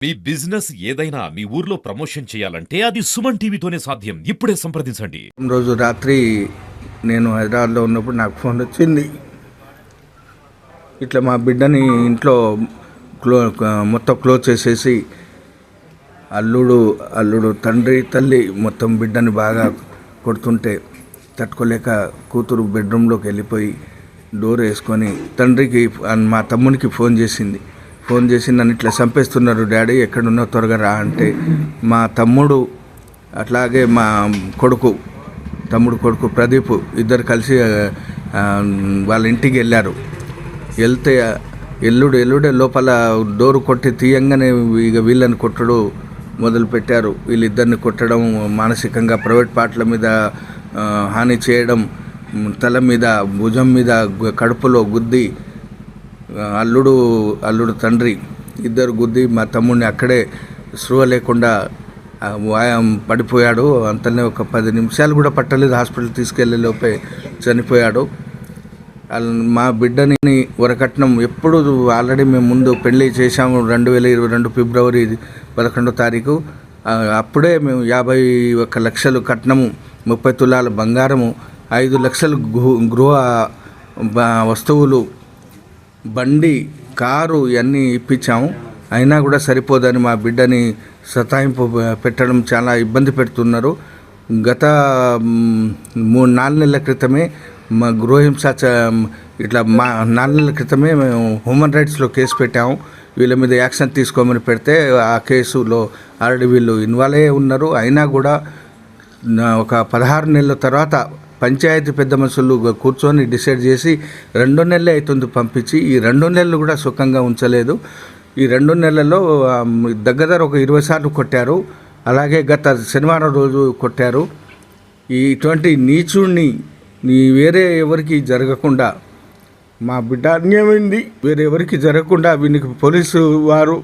మీ business ఏదైనా మీ ఊర్లో promotion చేయాలంటే అది సుమన్ టీవీతోనే సాధ్యం. ఇప్పుడే సంప్రదించండి. రోజు రాత్రి నేను హైదరాబాద్లో ఉన్నప్పుడు నాకు ఫోన్ వచ్చింది. ఇట్లా మా బిడ్డని ఇంట్లో మొత్తం క్లోజ్ చేసేసి అల్లుడు తండ్రి తల్లి మొత్తం బిడ్డని బాగా కొడుతుంటే తట్టుకోలేక కూతురు బెడ్రూమ్లోకి వెళ్ళిపోయి డోర్ వేసుకొని తండ్రికి మా తమ్మునికి ఫోన్ చేసి నన్ను ఇట్లా చంపేస్తున్నారు డాడీ, ఎక్కడున్నా త్వరగా రా అంటే మా తమ్ముడు అట్లాగే మా తమ్ముడు కొడుకు ప్రదీప్ ఇద్దరు కలిసి వాళ్ళ ఇంటికి వెళ్ళారు. వెళ్తే ఎల్లుడే లోపల డోరు కొట్టి తీయంగానే ఇక వీళ్ళని కొట్టడు మొదలుపెట్టారు. వీళ్ళిద్దరిని కొట్టడం, మానసికంగా ప్రైవేట్ పార్ట్ల మీద హాని చేయడం, తల మీద భుజం మీద కడుపులో గుద్ది అల్లుడు తండ్రి ఇద్దరు గుద్ది మా తమ్ముడిని అక్కడే స్పృహ లేకుండా పడిపోయాడు. అంతనే ఒక 10 నిమిషాలు కూడా పట్టలేదు, హాస్పిటల్ తీసుకెళ్లే లోపే చనిపోయాడు. మా బిడ్డని వరకట్నం ఎప్పుడు ఆల్రెడీ మేము ముందు పెళ్లి చేశాము 2022 ఫిబ్రవరి 11వ తారీఖు. అప్పుడే మేము 51 లక్షలు కట్నము, 30 తులాల బంగారము, 5 లక్షలు గృహ వస్తువులు, బండి, కారు ఇవన్నీ ఇప్పించాము. అయినా కూడా సరిపోదని మా బిడ్డని సతాయింపు పెట్టడం చాలా ఇబ్బంది పెడుతున్నారు. గత 3-4 నెలల క్రితమే మా గృహహింస ఇట్లా 4 నెలల క్రితమే మేము హ్యూమన్ రైట్స్లో కేసు పెట్టాము. వీళ్ళ మీద యాక్షన్ తీసుకోమని పెడితే ఆ కేసులో ఆల్రెడీ వీళ్ళు ఇన్వాల్వ్ అయ్యి ఉన్నారు. అయినా కూడా ఒక 16 నెలల తర్వాత పంచాయతీ పెద్ద మనుషులు కూర్చొని డిసైడ్ చేసి 2 నెలలే అవుతుంది పంపించి, ఈ 2 నెలలు కూడా సుఖంగా ఉంచలేదు. ఈ 2 నెలల్లో దగ్గర ఒక 20 సార్లు కొట్టారు. అలాగే గత శనివారం రోజు కొట్టారు. ఇటువంటి నీచుడిని వేరే ఎవరికి జరగకుండా, మా బిడ్డ అన్యాయమైంది వేరే ఎవరికి జరగకుండా వీనికి పోలీసు వారు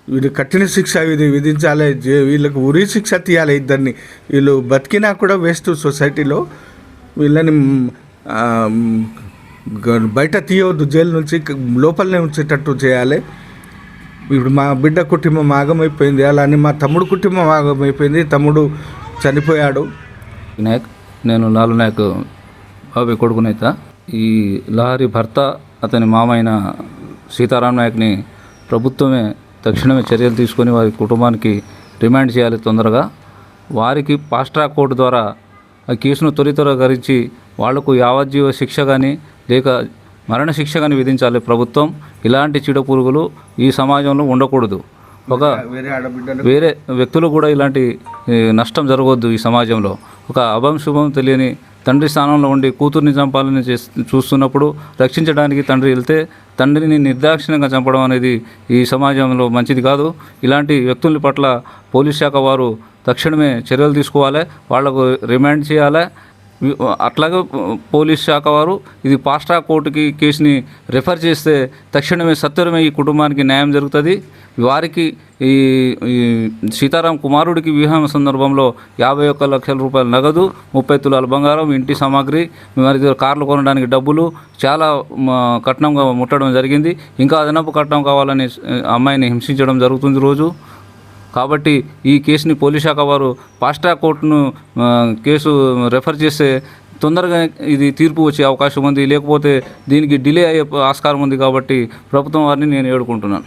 వీళ్ళకి కఠిన శిక్ష విధించాలి. వీళ్ళకి ఉరి శిక్ష తీయాలి. ఇద్దరిని వీళ్ళు బతికినా కూడా వేస్ట్ సొసైటీలో. వీళ్ళని బయట తీయవద్దు, జైలు నుంచి లోపలనే ఉంచేటట్టు చేయాలి. ఇప్పుడు మా బిడ్డ కుటుంబం ఆగమైపోయింది, అలానే మా తమ్ముడు కుటుంబం ఆగమైపోయింది. తమ్ముడు చనిపోయాడు. నాయక్, నేను లాలు నాయక్ బాబాయ్ కొడుకునైతే ఈ లహరి భర్త అతని మామైన సీతారాం నాయక్ని ప్రభుత్వమే తక్షణమే చర్యలు తీసుకొని వారి కుటుంబానికి రిమాండ్ చేయాలి తొందరగా. వారికి ఫాస్ట్ ట్రాక్ కోర్టు ద్వారా ఆ కేసును త్వరితగరించి వాళ్లకు యావజ్జీవ శిక్ష కానీ లేక మరణశిక్ష కానీ విధించాలి ప్రభుత్వం. ఇలాంటి చీడపురుగులు ఈ సమాజంలో ఉండకూడదు. వేరే వ్యక్తులు కూడా ఇలాంటి నష్టం జరగవద్దు ఈ సమాజంలో. ఒక అభం శుభం తెలియని తండ్రి స్థానంలో ఉండి కూతుర్ని చంపాలని చూస్తున్నప్పుడు రక్షించడానికి తండ్రి వెళ్తే తండ్రిని నిర్దాక్షిణ్యంగా చంపడం అనేది ఈ సమాజంలో మంచిది కాదు. ఇలాంటి వ్యక్తుల పట్ల పోలీస్ శాఖ వారు తక్షణమే చర్యలు తీసుకోవాలి, వాళ్లకు రిమాండ్ చేయాలి. అట్లాగే పోలీస్ శాఖ వారు ఇది ఫాస్ట్ ట్రాక్ కోర్టుకి కేసుని రెఫర్ చేస్తే తక్షణమే సత్వరమే ఈ కుటుంబానికి న్యాయం జరుగుతుంది. వారికి ఈ సీతారాం కుమారుడికి వివాహం సందర్భంలో 51 లక్షల రూపాయల నగదు, 30 తులాల బంగారం, ఇంటి సామాగ్రి, మరి కార్లు కొనడానికి డబ్బులు చాలా కట్నంగా ముట్టడం జరిగింది. ఇంకా అదనపు కట్నం కావాలని అమ్మాయిని హింసించడం జరుగుతుంది రోజు. కాబట్టి ఈ కేసుని పోలీస్ శాఖ వారు ఫాస్ట్ ట్రాక్ కోర్టును కేసు రెఫర్ చేస్తే తొందరగా ఇది తీర్పు వచ్చే అవకాశం ఉంది. లేకపోతే దీనికి డిలే అయ్యే ఆస్కారం ఉంది. కాబట్టి ప్రభుత్వం వారిని నేను వేడుకుంటున్నాను.